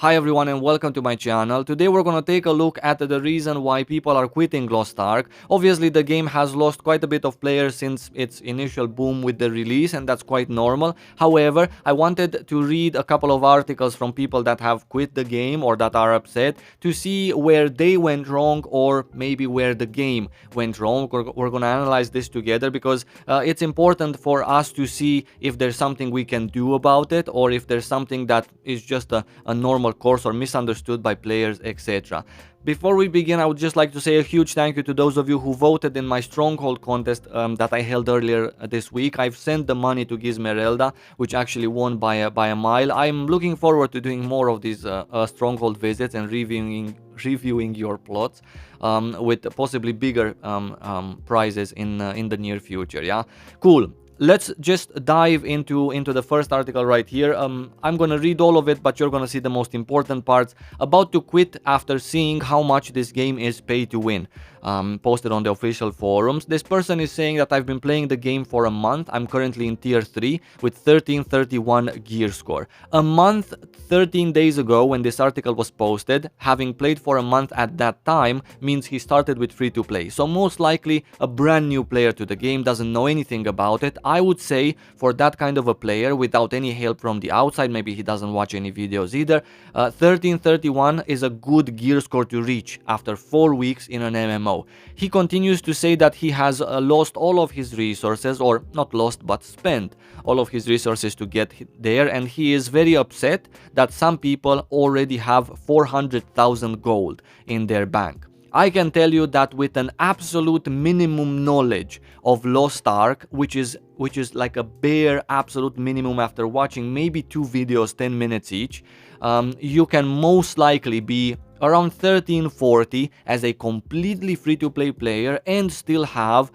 Hi everyone and welcome to my channel. Today we're gonna take a look at the reason why people are quitting Lost Ark. Obviously the game has lost quite a bit of players since its initial boom with the release, and that's quite normal. However, I wanted to read a couple of articles from people that have quit the game or that are upset to see where they went wrong or maybe where the game went wrong. We're gonna analyze this together because it's important for us to see if there's something we can do about it or if there's something that is just a normal course or misunderstood by players, etc. Before we begin, I would just like to say a huge thank you to those of you who voted in my Stronghold contest that I held earlier this week. I've sent the money to Gizmerelda, which actually won by a mile. I'm looking forward to doing more of these Stronghold visits and reviewing your plots with possibly bigger prizes in the near future. Yeah, cool. Let's just dive into the first article right here. I'm gonna read all of it, but you're gonna see the most important parts. About to quit after seeing how much this game is pay to win. Posted on the official forums. This person is saying that I've been playing the game for a month. I'm currently in tier 3 with 1331 gear score. A month, 13 days ago when this article was posted, having played for a month at that time means he started with free to play. So most likely a brand new player to the game, doesn't know anything about it. I would say for that kind of a player without any help from the outside, maybe he doesn't watch any videos either, 1331 is a good gear score to reach after 4 weeks in an MMO. He continues to say that he has lost all of his resources, or not lost but spent all of his resources to get there, and he is very upset that some people already have 400,000 gold in their bank. I can tell you that with an absolute minimum knowledge of Lost Ark, which is like a bare absolute minimum after watching maybe 2 videos 10 minutes each, you can most likely be around 1340 as a completely free-to-play player and still have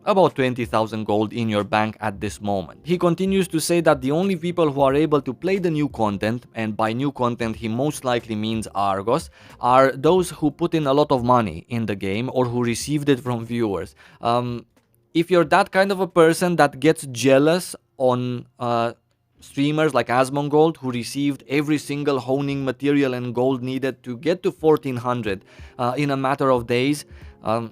about 20,000 gold in your bank at this moment. He continues to say that the only people who are able to play the new content, and by new content he most likely means Argos, are those who put in a lot of money in the game or who received it from viewers. If you're that kind of a person that gets jealous on streamers like Asmongold, who received every single honing material and gold needed to get to 1400 in a matter of days,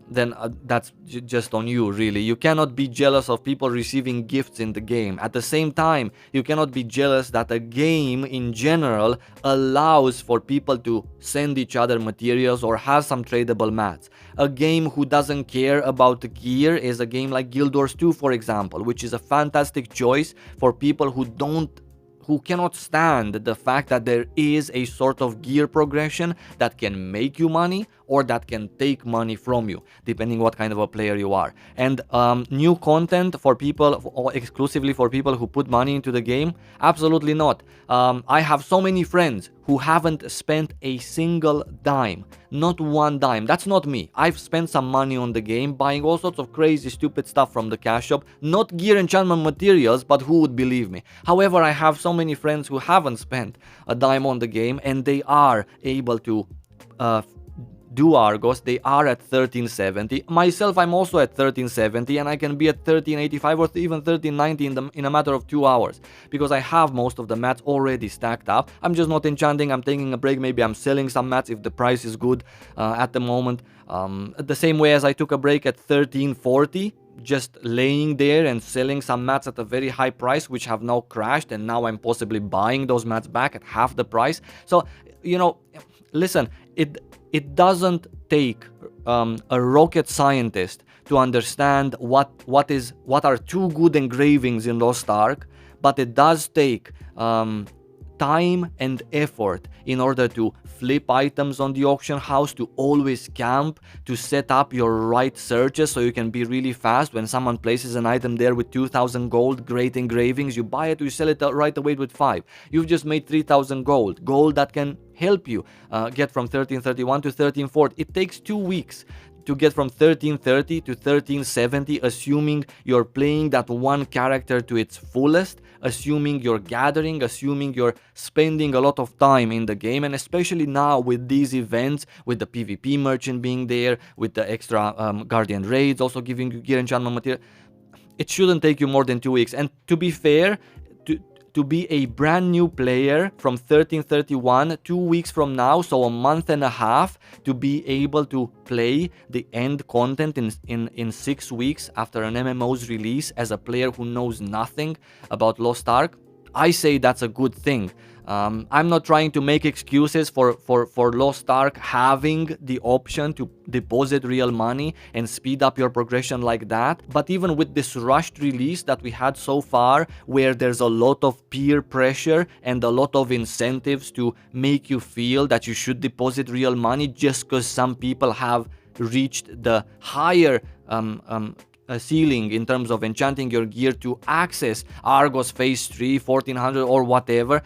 then that's just on you, really. You cannot be jealous of people receiving gifts in the game. At the same time, you cannot be jealous that a game in general allows for people to send each other materials or has some tradable mats. A game who doesn't care about the gear is a game like Guild Wars 2, for example, which is a fantastic choice for people who cannot stand the fact that there is a sort of gear progression that can make you money or that can take money from you, depending what kind of a player you are. And new content for people, or exclusively for people who put money into the game? Absolutely not. I have so many friends who haven't spent a single dime, not one dime. That's not me. I've spent some money on the game, buying all sorts of crazy stupid stuff from the cash shop, not gear enchantment materials, but who would believe me? However, I have so many friends who haven't spent a dime on the game and they are able to do Argos. They are at 1370. Myself, I'm also at 1370 and I can be at 1385 or even 1390 in a matter of 2 hours because I have most of the mats already stacked up. I'm just not enchanting. I'm taking a break. Maybe I'm selling some mats if the price is good at the moment. The same way as I took a break at 1340, just laying there and selling some mats at a very high price, which have now crashed, and now I'm possibly buying those mats back at half the price. So, you know, listen, it doesn't take a rocket scientist to understand what are 2 good engravings in Lost Ark, but it does take time and effort in order to flip items on the auction house, to always camp, to set up your right searches so you can be really fast. When someone places an item there with 2000 gold, great engravings, you buy it, you sell it right away with 5. You've just made 3000 gold that can help you get from 1331 to 1340. It takes 2 weeks to get from 1330 to 1370, assuming you're playing that one character to its fullest, assuming you're gathering, assuming you're spending a lot of time in the game, and especially now with these events, with the PvP merchant being there, with the extra Guardian raids also giving you gear enchantment material, it shouldn't take you more than 2 weeks. And to be fair, to be a brand new player from 1331 2 weeks from now, so a month and a half, to be able to play the end content in 6 weeks after an MMO's release as a player who knows nothing about Lost Ark, I say that's a good thing. I'm not trying to make excuses for Lost Ark having the option to deposit real money and speed up your progression like that, but even with this rushed release that we had so far, where there's a lot of peer pressure and a lot of incentives to make you feel that you should deposit real money just because some people have reached the higher ceiling in terms of enchanting your gear to access Argos Phase 3, 1400 or whatever.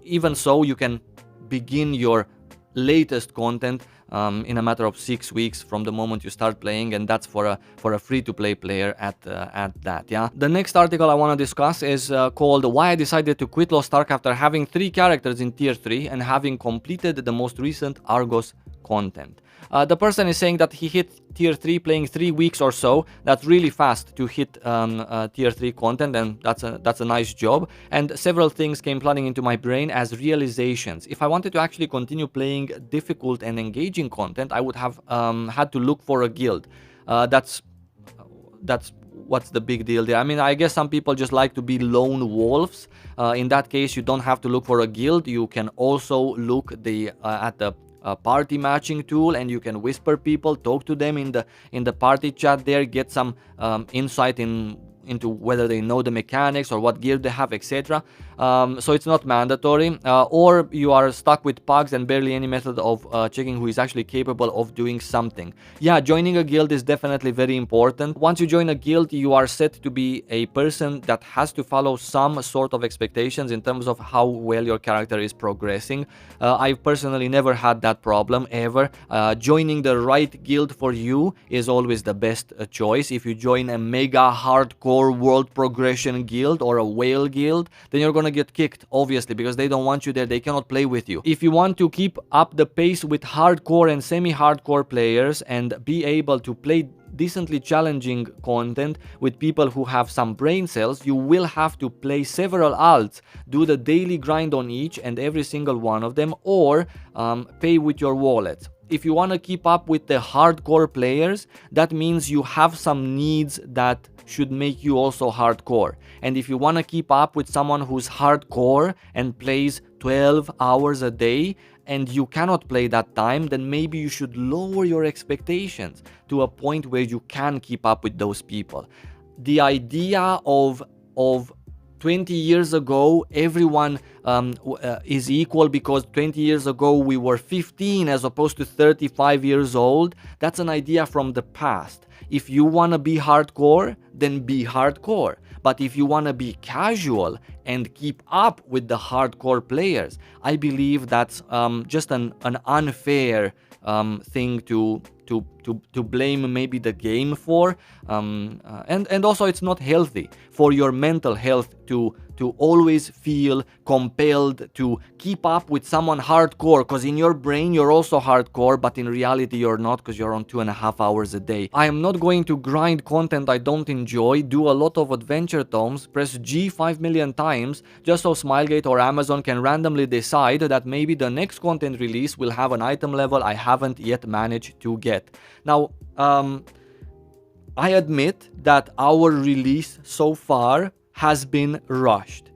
Even so, you can begin your latest content in a matter of 6 weeks from the moment you start playing, and that's for a free-to-play player at that. Yeah. The next article I want to discuss is called "Why I Decided to Quit Lost Ark After Having 3 Characters in Tier 3 and Having Completed the Most Recent Argos Content." The person is saying that he hit Tier 3 playing 3 weeks or so. That's really fast to hit Tier 3 content, and that's a nice job. And several things came flooding into my brain as realizations. If I wanted to actually continue playing difficult and engaging content, I would have had to look for a guild. That's what's the big deal there. I mean, I guess some people just like to be lone wolves. In that case, you don't have to look for a guild. You can also look at the party matching tool, and you can whisper people, talk to them in the party chat there, get some insight into whether they know the mechanics or what gear they have, etc. So it's not mandatory, or you are stuck with pugs and barely any method of checking who is actually capable of doing something. Yeah, joining a guild is definitely very important. Once you join a guild, you are set to be a person that has to follow some sort of expectations in terms of how well your character is progressing. I've personally never had that problem ever. Joining the right guild for you is always the best choice. If you join a mega hardcore world progression guild or a whale guild, then you're gonna get kicked, obviously, because they don't want you there. They cannot play with you. If you want to keep up the pace with hardcore and semi-hardcore players and be able to play decently challenging content with people who have some brain cells, you will have to play several alts, do the daily grind on each and every single one of them, or pay with your wallet. If you want to keep up with the hardcore players, that means you have some needs that should make you also hardcore. And if you want to keep up with someone who's hardcore and plays 12 hours a day and you cannot play that time, then maybe you should lower your expectations to a point where you can keep up with those people. The idea of 20 years ago, everyone is equal because 20 years ago we were 15 as opposed to 35 years old, that's an idea from the past. If you want to be hardcore, then be hardcore. But if you want to be casual and keep up with the hardcore players, I believe that's just an unfair thing to blame maybe the game for, and also it's not healthy for your mental health to always feel compelled to keep up with someone hardcore, because in your brain you're also hardcore, but in reality you're not, because you're on 2.5 hours a day. I am not going to grind content I don't enjoy, do a lot of adventure tomes, press G 5 million times just so Smilegate or Amazon can randomly decide that maybe the next content release will have an item level I haven't yet managed to get. Now, I admit that our release so far has been rushed.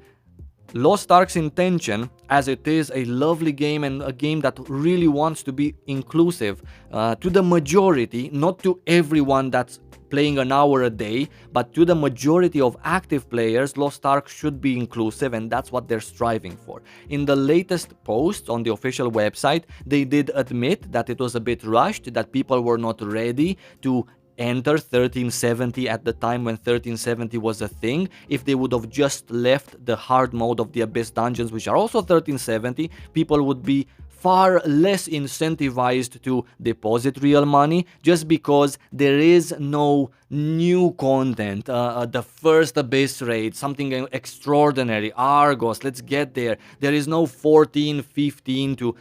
Lost Ark's intention, as it is a lovely game and a game that really wants to be inclusive to the majority, not to everyone that's playing an hour a day, but to the majority of active players, Lost Ark should be inclusive, and that's what they're striving for. In the latest post on the official website, they did admit that it was a bit rushed, that people were not ready to enter 1370 at the time when 1370 was a thing. If they would have just left the hard mode of the Abyss dungeons, which are also 1370, people would be far less incentivized to deposit real money, just because there is no new content, the first base rate, something extraordinary, Argos, let's get there. There is no 14, 15 to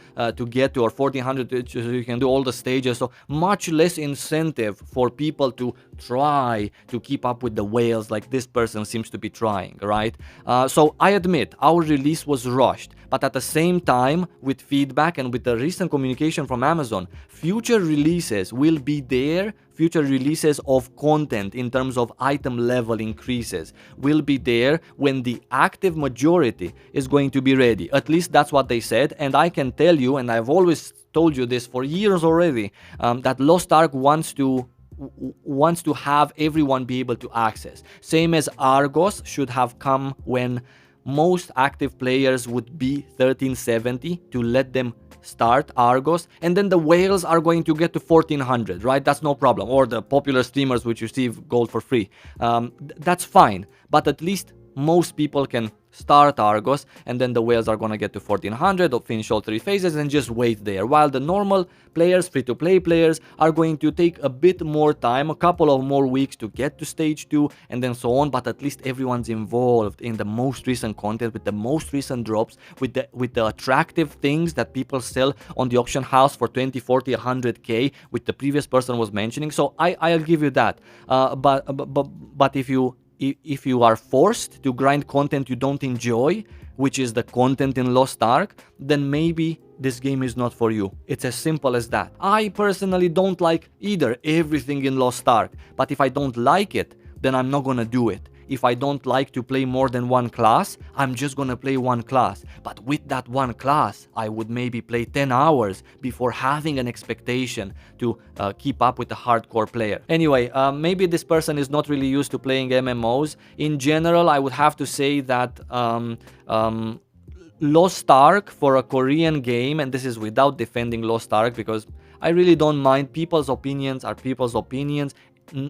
get to, or 1400 so you can do all the stages, so much less incentive for people to try to keep up with the whales like this person seems to be trying, right? So I admit our release was rushed, but at the same time, with feedback and with the recent communication from Amazon, future releases will be there. Future releases of content in terms of item level increases will be there when the active majority is going to be ready. At least that's what they said, and I can tell you, and I've always told you this for years already, that Lost Ark wants to have everyone be able to access. Same as Argos should have come when most active players would be 1370 to let them start Argos, and then the whales are going to get to 1400, right? That's no problem. Or the popular streamers which receive gold for free. That's fine, but at least most people can start Argos, and then the whales are gonna get to 1400 or finish all 3 phases and just wait there, while the normal players, free-to-play players, are going to take a bit more time, a couple of more weeks to get to stage 2 and then so on, but at least everyone's involved in the most recent content, with the most recent drops, with the attractive things that people sell on the auction house for 20, 40, 100k, which the previous person was mentioning. So I'll give you that, but if you are forced to grind content you don't enjoy, which is the content in Lost Ark, then maybe this game is not for you. It's as simple as that. I personally don't like either everything in Lost Ark, but if I don't like it, then I'm not gonna do it. If I don't like to play more than one class, I'm just gonna play one class. But with that one class, I would maybe play 10 hours before having an expectation to keep up with the hardcore player. Anyway, maybe this person is not really used to playing MMOs. In general, I would have to say that Lost Ark for a Korean game, and this is without defending Lost Ark because I really don't mind, people's opinions are people's opinions.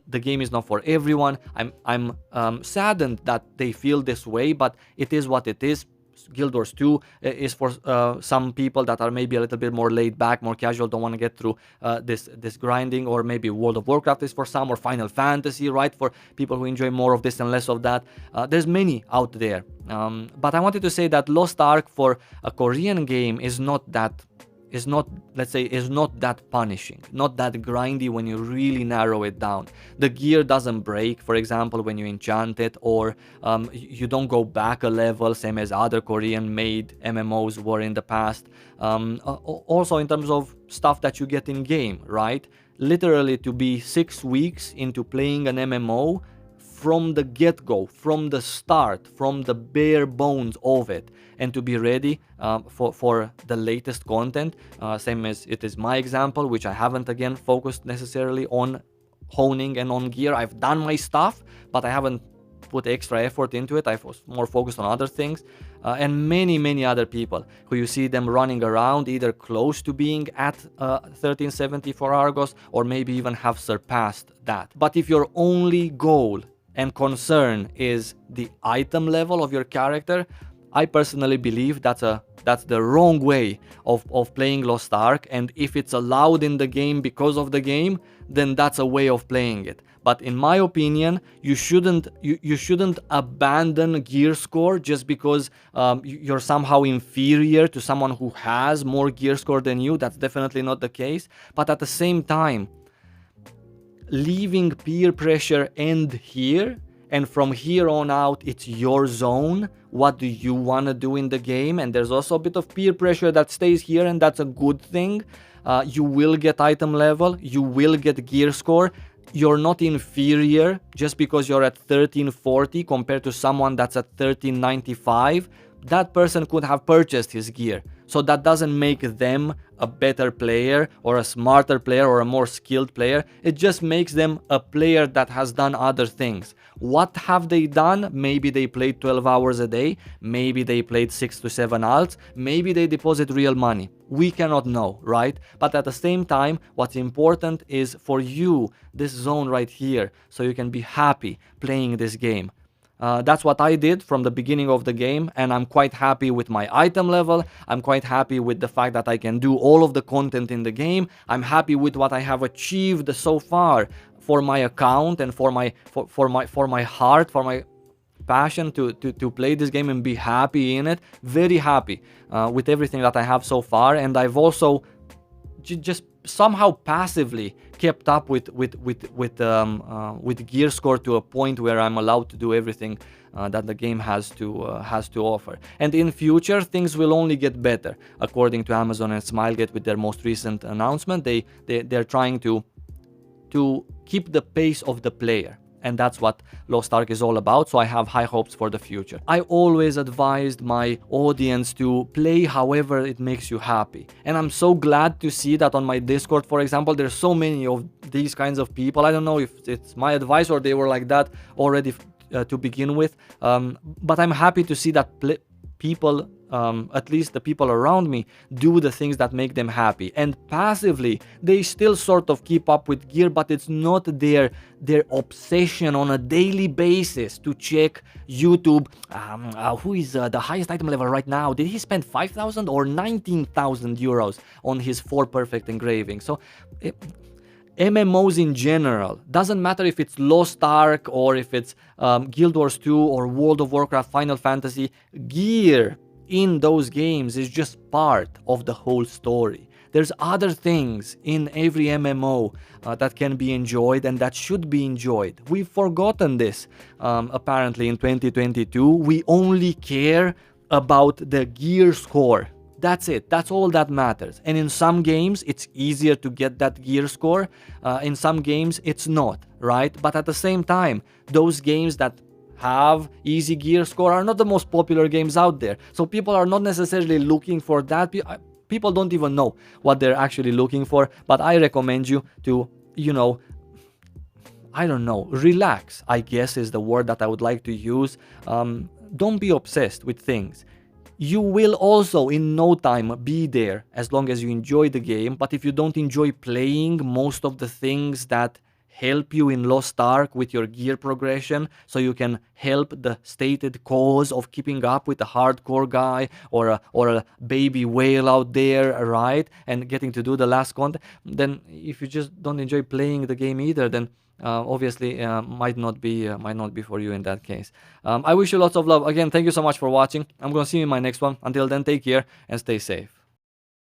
The game is not for everyone. I'm saddened that they feel this way, but it is what it is. Guild Wars 2 is for some people that are maybe a little bit more laid back, more casual, don't want to get through this grinding, or maybe World of Warcraft is for some, or Final Fantasy, right, for people who enjoy more of this and less of that. There's many out there, but I wanted to say that Lost Ark for a Korean game is not that punishing, not that grindy when you really narrow it down. The gear doesn't break, for example, when you enchant it, or you don't go back a level, same as other Korean-made MMOs were in the past. Also in terms of stuff that you get in game, right? Literally to be 6 weeks into playing an MMO, from the get-go, from the start, from the bare bones of it, and to be ready for the latest content, same as it is my example, which I haven't again focused necessarily on honing and on gear. I've done my stuff, but I haven't put extra effort into it. I was more focused on other things, and many other people who you see them running around either close to being at 1370 for Argos, or maybe even have surpassed that. But if your only goal and concern is the item level of your character, I personally believe that's the wrong way of playing Lost Ark, and if it's allowed in the game because of the game, then that's a way of playing it. But in my opinion, you shouldn't abandon gear score just because you're somehow inferior to someone who has more gear score than you. That's definitely not the case. But at the same time, leaving peer pressure end here, and from here on out it's your zone. What do you want to do in the game? And there's also a bit of peer pressure that stays here, and that's a good thing. You will get item level, you will get gear score. You're not inferior just because you're at 1340 compared to someone that's at 1395. That person could have purchased his gear, so that doesn't make them a better player or a smarter player or a more skilled player. It just makes them a player that has done other things. What have they done? Maybe they played 12 hours a day, maybe they played 6 to 7 alts, maybe they deposit real money. We cannot know, right? But at the same time, what's important is for you, this zone right here, so you can be happy playing this game. That's what I did from the beginning of the game, and I'm quite happy with my item level. I'm quite happy with the fact that I can do all of the content in the game. I'm happy with what I have achieved so far for my account and for my heart, for my passion to play this game and be happy in it. Very happy with everything that I have so far, and I've also just somehow passively kept up with gear score to a point where I'm allowed to do everything that the game has to offer. And in future, things will only get better, according to Amazon and Smilegate with their most recent announcement. They're trying to keep the pace of the player. And that's what Lost Ark is all about, so I have high hopes for the future. I always advised my audience to play however it makes you happy. And I'm so glad to see that on my Discord, for example, there's so many of these kinds of people. I don't know if it's my advice or they were like that already to begin with. But I'm happy to see that people, at least the people around me, do the things that make them happy. And passively, they still sort of keep up with gear, but it's not their obsession on a daily basis to check YouTube. Who is the highest item level right now? Did he spend 5,000 or 19,000 euros on his 4 perfect engravings? So MMOs in general, doesn't matter if it's Lost Ark or if it's Guild Wars 2 or World of Warcraft, Final Fantasy, gear in those games is just part of the whole story. There's other things in every MMO that can be enjoyed and that should be enjoyed. We've forgotten this apparently in 2022. We only care about the gear score. That's it. That's all that matters. And in some games, it's easier to get that gear score. In some games, it's not, right? But at the same time, those games that have easy gear score are not the most popular games out there. So people are not necessarily looking for that. People don't even know what they're actually looking for. But I recommend you to, I don't know, relax, I guess is the word that I would like to use. Don't be obsessed with things. You will also in no time be there as long as you enjoy the game, but if you don't enjoy playing most of the things that help you in Lost Ark with your gear progression, so you can help the stated cause of keeping up with a hardcore guy or a baby whale out there, right? And getting to do the last content, then if you just don't enjoy playing the game either, then obviously might not be for you in that case. I wish you lots of love. Again, thank you so much for watching. I'm gonna see you in my next one. Until then, take care and stay safe.